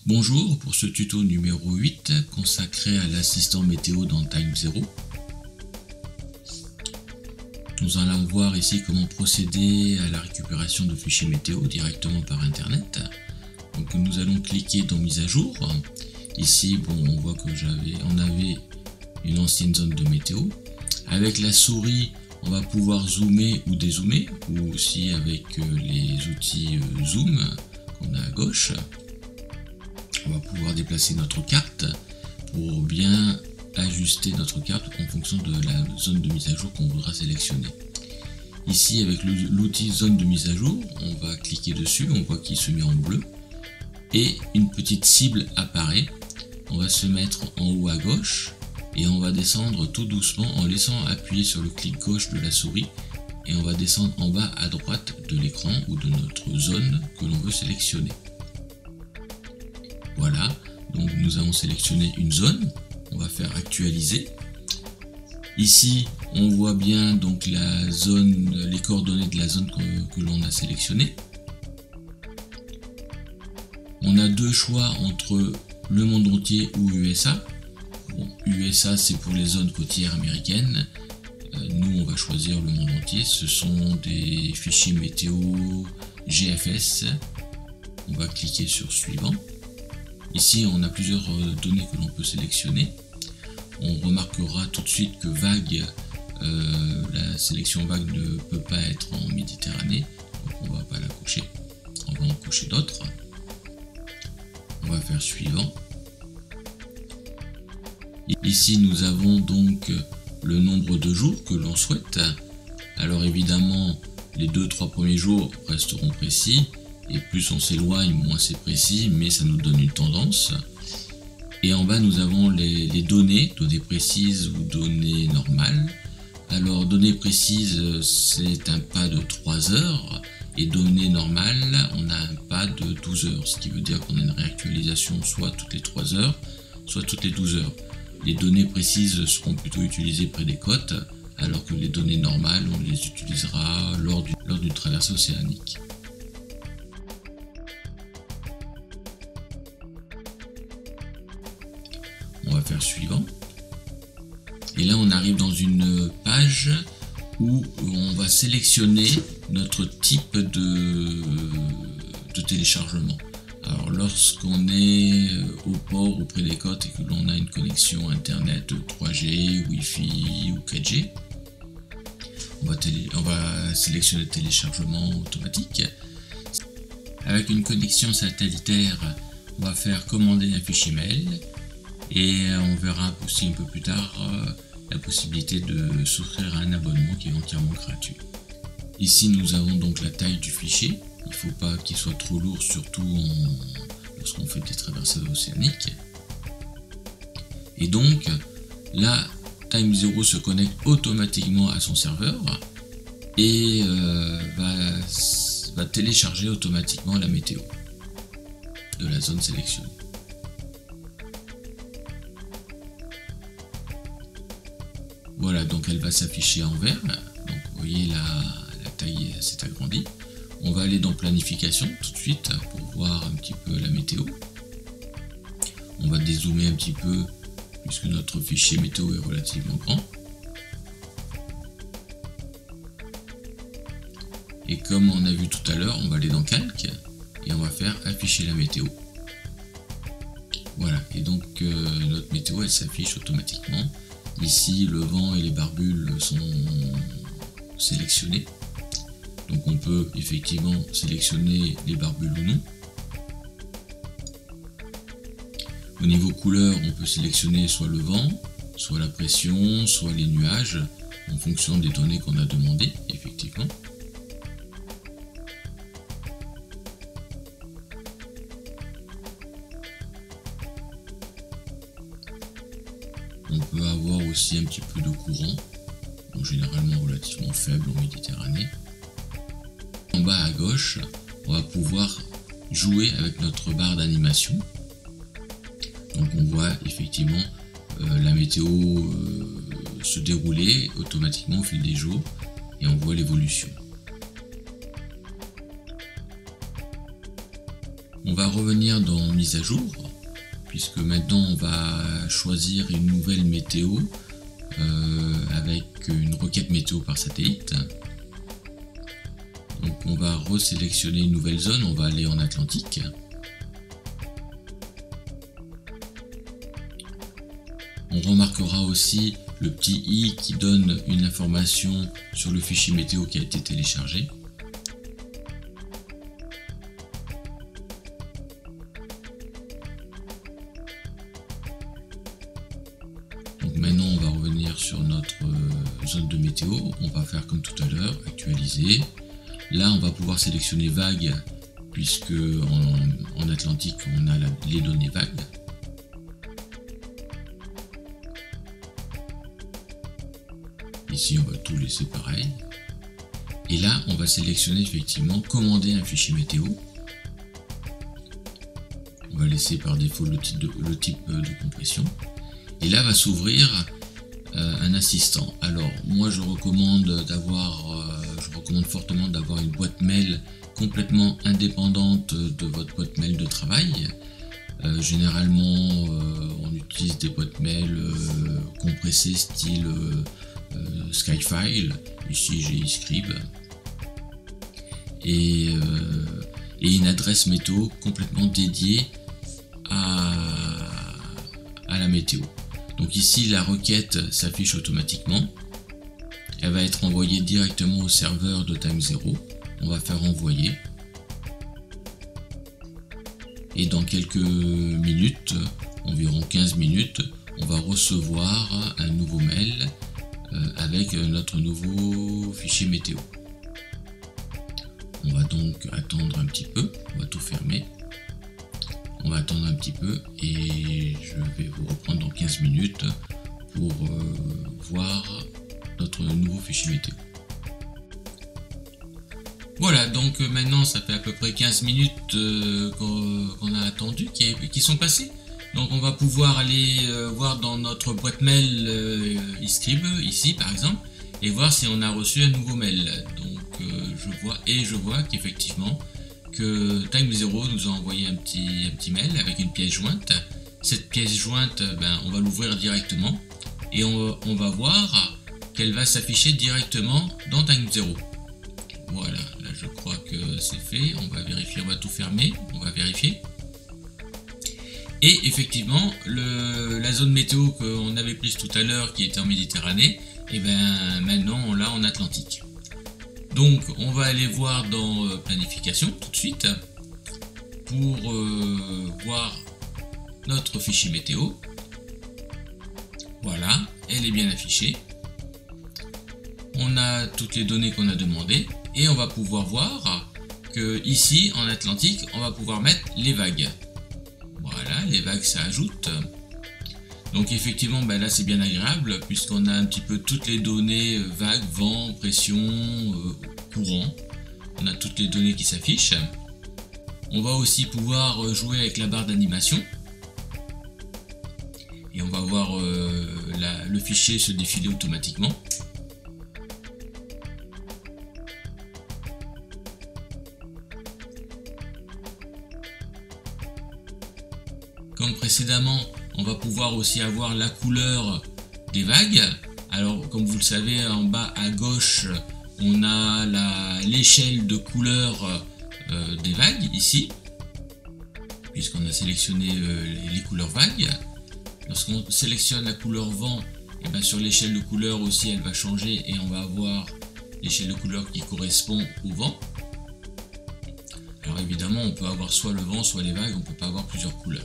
Bonjour pour ce tuto numéro 8 consacré à l'assistant météo dans Time0. Nous allons voir ici comment procéder à la récupération de fichiers météo directement par internet. Donc nous allons cliquer dans mise à jour. Ici on voit que on avait une ancienne zone de météo. Avec la souris on va pouvoir zoomer ou dézoomer, ou aussi avec les outils zoom qu'on a à gauche. On va pouvoir déplacer notre carte pour bien ajuster notre carte en fonction de la zone de mise à jour qu'on voudra sélectionner. Ici avec l'outil zone de mise à jour, on va cliquer dessus, on voit qu'il se met en bleu et une petite cible apparaît. On va se mettre en haut à gauche et on va descendre tout doucement en laissant appuyer sur le clic gauche de la souris et on va descendre en bas à droite de l'écran ou de notre zone que l'on veut sélectionner. Voilà, donc nous avons sélectionné une zone, on va faire actualiser. Ici, on voit bien donc la zone, les coordonnées de la zone que l'on a sélectionnée. On a deux choix entre le monde entier ou USA. Bon, USA c'est pour les zones côtières américaines. Nous on va choisir le monde entier. Ce sont des fichiers météo GFS. On va cliquer sur suivant. Ici on a plusieurs données que l'on peut sélectionner. On remarquera tout de suite que vague, la sélection vague ne peut pas être en Méditerranée, donc on ne va pas la cocher, on va en cocher d'autres. On va faire suivant. Ici nous avons donc le nombre de jours que l'on souhaite. Alors évidemment les 2-3 premiers jours resteront précis, et plus on s'éloigne, moins c'est précis, mais ça nous donne une tendance. Et en bas nous avons les données précises ou données normales. Alors données précises c'est un pas de 3 heures et données normales on a un pas de 12 heures, ce qui veut dire qu'on a une réactualisation soit toutes les 3 heures, soit toutes les 12 heures. Les données précises seront plutôt utilisées près des côtes, alors que les données normales on les utilisera lors d'une traversée océanique. On va faire suivant. Et là on arrive dans une page où on va sélectionner notre type de téléchargement. Alors lorsqu'on est au port ou près des côtes et que l'on a une connexion internet 3G, Wi-Fi ou 4G, on va sélectionner le téléchargement automatique. Avec une connexion satellitaire, on va faire commander un fichier mail. Et on verra aussi un peu plus tard la possibilité de souscrire à un abonnement qui est entièrement gratuit. Ici nous avons donc la taille du fichier. Il ne faut pas qu'il soit trop lourd, surtout lorsqu'on fait des traversées océaniques. Et donc là, Time0 se connecte automatiquement à son serveur et va télécharger automatiquement la météo de la zone sélectionnée. Voilà, donc elle va s'afficher en vert. Donc vous voyez la taille s'est agrandie. On va aller dans planification tout de suite pour voir un petit peu la météo. On va dézoomer un petit peu puisque notre fichier météo est relativement grand. Et comme on a vu tout à l'heure, on va aller dans calque et on va faire afficher la météo. Voilà, et donc notre météo elle s'affiche automatiquement. Ici, le vent et les barbules sont sélectionnés. Donc on peut effectivement sélectionner les barbules ou non. Au niveau couleur, on peut sélectionner soit le vent, soit la pression, soit les nuages, en fonction des données qu'on a demandées, effectivement. On peut avoir aussi un petit peu de courant, donc généralement relativement faible en Méditerranée. En bas à gauche, on va pouvoir jouer avec notre barre d'animation. Donc on voit effectivement la météo se dérouler automatiquement au fil des jours et on voit l'évolution. On va revenir dans mise à jour, puisque maintenant on va choisir une nouvelle météo avec une requête météo par satellite. Donc on va resélectionner une nouvelle zone, on va aller en Atlantique. On remarquera aussi le petit i qui donne une information sur le fichier météo qui a été téléchargé. Donc maintenant on va revenir sur notre zone de météo, on va faire comme tout à l'heure, actualiser. Là on va pouvoir sélectionner vague, puisque en Atlantique on a les données vagues. Ici on va tout laisser pareil. Et là on va sélectionner effectivement commander un fichier météo. On va laisser par défaut le type de compression. Et là va s'ouvrir un assistant. Alors moi je recommande fortement d'avoir une boîte mail complètement indépendante de votre boîte mail de travail. Généralement on utilise des boîtes mail compressées style Skyfile, ici j'ai eScribe, et une adresse météo complètement dédiée à la météo. Donc ici la requête s'affiche automatiquement, elle va être envoyée directement au serveur de Time0, on va faire envoyer, et dans quelques minutes, environ 15 minutes, on va recevoir un nouveau mail avec notre nouveau fichier météo. On va donc attendre un petit peu, on va tout fermer. On va attendre un petit peu et je vais vous reprendre dans 15 minutes pour voir notre nouveau fichier météo. Voilà, donc maintenant ça fait à peu près 15 minutes qu'on a attendu, qui sont passées. Donc on va pouvoir aller voir dans notre boîte mail eScribe, ici par exemple, et voir si on a reçu un nouveau mail. Donc je vois qu'effectivement que Time0 nous a envoyé un petit mail avec une pièce jointe. Cette pièce jointe, on va l'ouvrir directement et on va voir qu'elle va s'afficher directement dans Time0. Voilà, là je crois que c'est fait. On va vérifier, on va tout fermer, on va vérifier. Et effectivement, la zone météo qu'on avait prise tout à l'heure, qui était en Méditerranée, et maintenant on l'a en Atlantique. Donc on va aller voir dans planification tout de suite pour voir notre fichier météo. Voilà, elle est bien affichée. On a toutes les données qu'on a demandées et on va pouvoir voir que ici en Atlantique, on va pouvoir mettre les vagues. Voilà, les vagues s'ajoutent. Donc effectivement, là c'est bien agréable puisqu'on a un petit peu toutes les données vagues, vent, pression, courant. On a toutes les données qui s'affichent. On va aussi pouvoir jouer avec la barre d'animation. Et on va voir le fichier se défiler automatiquement. Comme précédemment, on va pouvoir aussi avoir la couleur des vagues. Alors comme vous le savez, en bas à gauche, on a l'échelle de couleur des vagues ici, puisqu'on a sélectionné les couleurs vagues. Lorsqu'on sélectionne la couleur vent, sur l'échelle de couleur aussi elle va changer et on va avoir l'échelle de couleur qui correspond au vent. Alors évidemment on peut avoir soit le vent soit les vagues, on ne peut pas avoir plusieurs couleurs.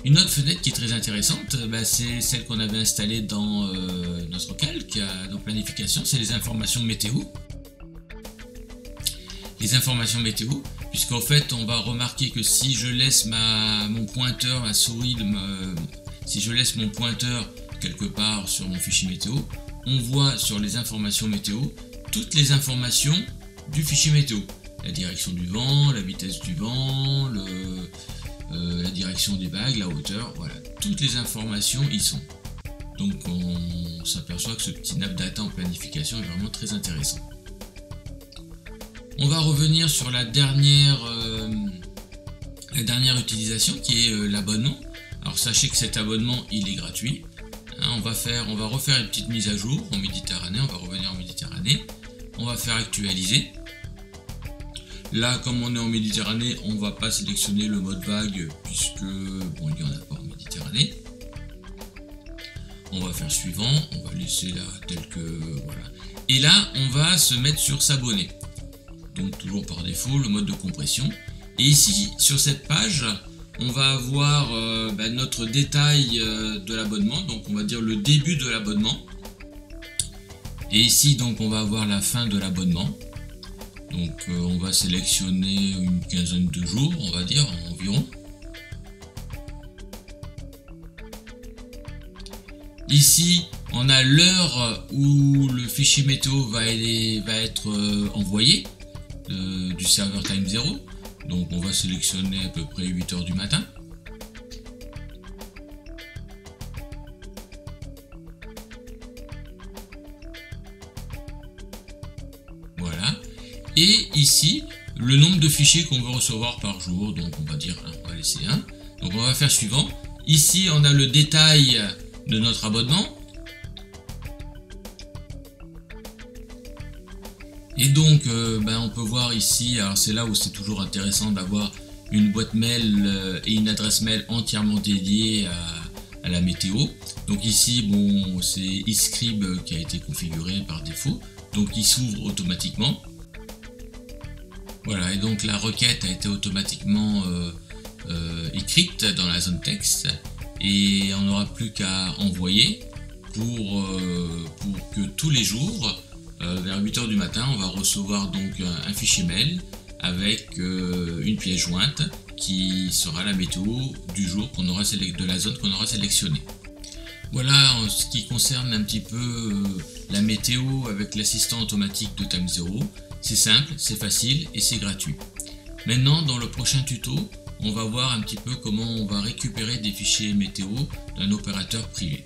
Une autre fenêtre qui est très intéressante, c'est celle qu'on avait installée dans notre calque, dans planification, c'est les informations météo. Les informations météo, puisqu'en fait on va remarquer que si je laisse mon pointeur, ma souris, si je laisse mon pointeur quelque part sur mon fichier météo, on voit sur les informations météo toutes les informations du fichier météo. La direction du vent, la vitesse du vent, la direction des vagues, la hauteur, voilà, toutes les informations y sont. Donc on s'aperçoit que ce petit NavData en planification est vraiment très intéressant. On va revenir sur la dernière la dernière utilisation qui est l'abonnement. Alors sachez que cet abonnement il est gratuit. Hein, on va refaire une petite mise à jour en Méditerranée, on va revenir en Méditerranée, on va faire actualiser. Là, comme on est en Méditerranée, on ne va pas sélectionner le mode vague puisque bon, il n'y en a pas en Méditerranée. On va faire suivant, on va laisser là tel que voilà. Et là, on va se mettre sur s'abonner. Donc toujours par défaut le mode de compression. Et ici, sur cette page, on va avoir notre détail de l'abonnement. Donc on va dire le début de l'abonnement. Et ici, donc on va avoir la fin de l'abonnement. Donc on va sélectionner une quinzaine de jours, on va dire environ. Ici, on a l'heure où le fichier météo va être envoyé du serveur Time 0. Donc on va sélectionner à peu près 8 h du matin. Voilà. Et ici, le nombre de fichiers qu'on veut recevoir par jour. Donc on va dire 1, on va laisser 1. Donc on va faire suivant. Ici, on a le détail de notre abonnement. Et donc, on peut voir ici, alors c'est là où c'est toujours intéressant d'avoir une boîte mail et une adresse mail entièrement dédiée à la météo. Donc ici, bon, c'est eScribe qui a été configuré par défaut, donc il s'ouvre automatiquement. Voilà, et donc la requête a été automatiquement écrite dans la zone texte, et on n'aura plus qu'à envoyer pour que tous les jours, vers 8 h du matin, on va recevoir donc un fichier mail avec une pièce jointe qui sera la météo du jour qu'on aura de la zone qu'on aura sélectionnée. Voilà en ce qui concerne un petit peu la météo avec l'assistant automatique de Time 0. C'est simple, c'est facile et c'est gratuit. Maintenant, dans le prochain tuto, on va voir un petit peu comment on va récupérer des fichiers météo d'un opérateur privé.